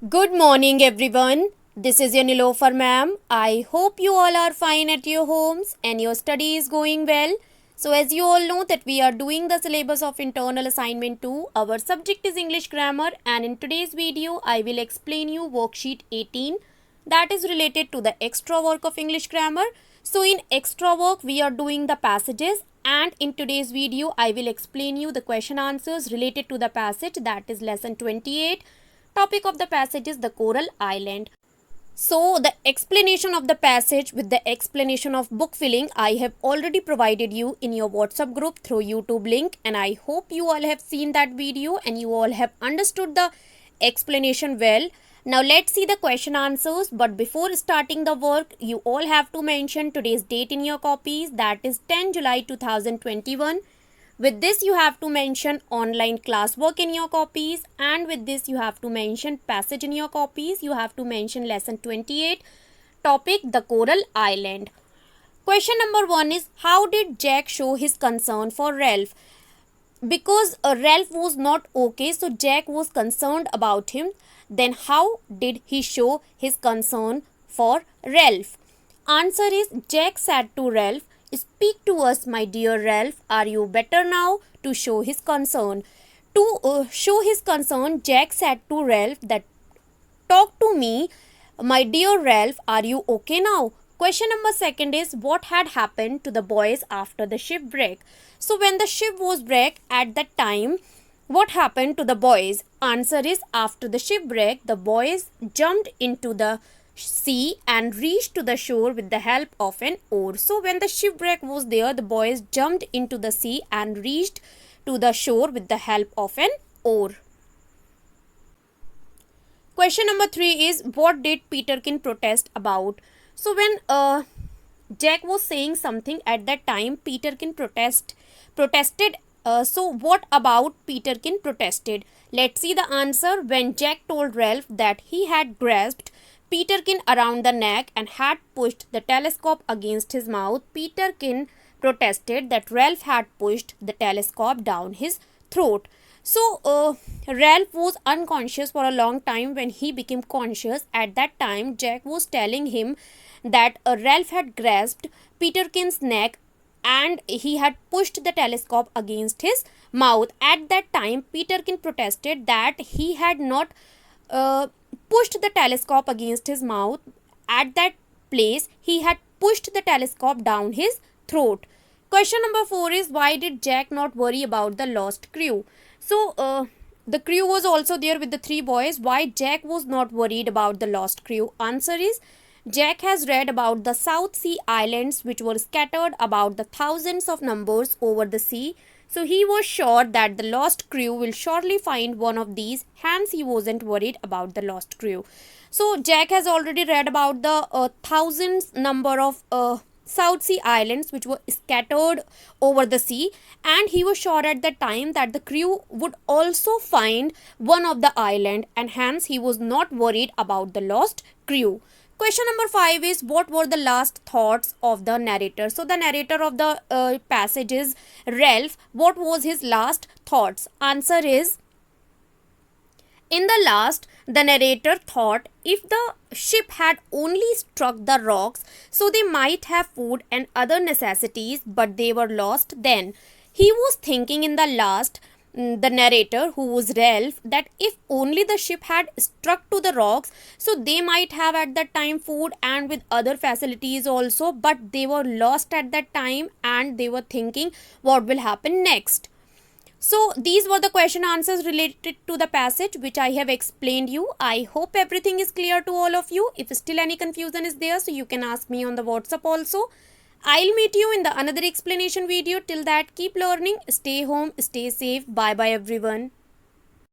Good morning, everyone. This is your Nilofer ma'am. I hope you all are fine at your homes and your study is going well. So, as you all know that we are doing the syllabus of internal assignment 2. Our subject is English grammar, and in today's video I will explain you worksheet 18 that is related to the extra work of English grammar. So, in extra work we are doing the passages, and in today's video I will explain you the question answers related to the passage, that is lesson 28. Topic of the passage is the Coral Island. So, the explanation of the passage with the explanation of book filling I have already provided you in your WhatsApp group through YouTube link, and I hope you all have seen that video and you all have understood the explanation well. Now, let's see the question answers, but before starting the work, you all have to mention today's date in your copies, that is 10 July 2021. With this, you have to mention online classwork in your copies, and with this, you have to mention passage in your copies. You have to mention lesson 28, topic the Coral Island. Question number 1 is, how did Jack show his concern for Ralph? Because Ralph was not okay, so Jack was concerned about him. Then how did he show his concern for Ralph? Answer is, Jack said to Ralph, "Speak to us, my dear Ralph. Are you better now?" To show his concern. To show his concern, Jack said to Ralph that, "Talk to me, my dear Ralph. Are you okay now?" Question number 2 is, what had happened to the boys after the shipwreck? So when the ship was wrecked at that time, what happened to the boys? Answer is, after the shipwreck, the boys jumped into the sea and reached to the shore with the help of an oar. So when the shipwreck was there, the boys jumped into the sea and reached to the shore with the help of an oar. Question number 3 is, what did Peterkin protest about? So when Jack was saying something at that time, Peterkin protested. So what about Peterkin protested? Let's see the answer. When Jack told Ralph that he had grasped Peterkin around the neck and had pushed the telescope against his mouth, Peterkin protested that Ralph had pushed the telescope down his throat. So, Ralph was unconscious for a long time. When he became conscious, at that time, Jack was telling him that Ralph had grasped Peterkin's neck and he had pushed the telescope against his mouth. At that time, Peterkin protested that he had not pushed the telescope against his mouth. At that place, he had pushed the telescope down his throat. Question number 4 is, why did Jack not worry about the lost crew? So, the crew was also there with the 3 boys. Why Jack was not worried about the lost crew? Answer is, Jack has read about the South Sea Islands which were scattered about the thousands of numbers over the sea. So he was sure that the lost crew will surely find one of these, hence he wasn't worried about the lost crew. So Jack has already read about the thousands number of South Sea Islands which were scattered over the sea, and he was sure at the time that the crew would also find one of the island, and hence he was not worried about the lost crew. Question number 5 is, what were the last thoughts of the narrator? So the narrator of the passage is Ralph. What was his last thoughts? Answer is, in the last, the narrator thought if the ship had only struck the rocks, so they might have food and other necessities, but they were lost then. He was thinking in the last, the narrator, who was Ralph, that if only the ship had struck to the rocks, so they might have at that time food and with other facilities also, but they were lost at that time and they were thinking what will happen next. So these were the question answers related to the passage which I have explained you. I hope everything is clear to all of you. If still any confusion is there, so you can ask me on the WhatsApp also. I'll meet you in the another explanation video. Till that, keep learning, stay home, stay safe. Bye bye everyone.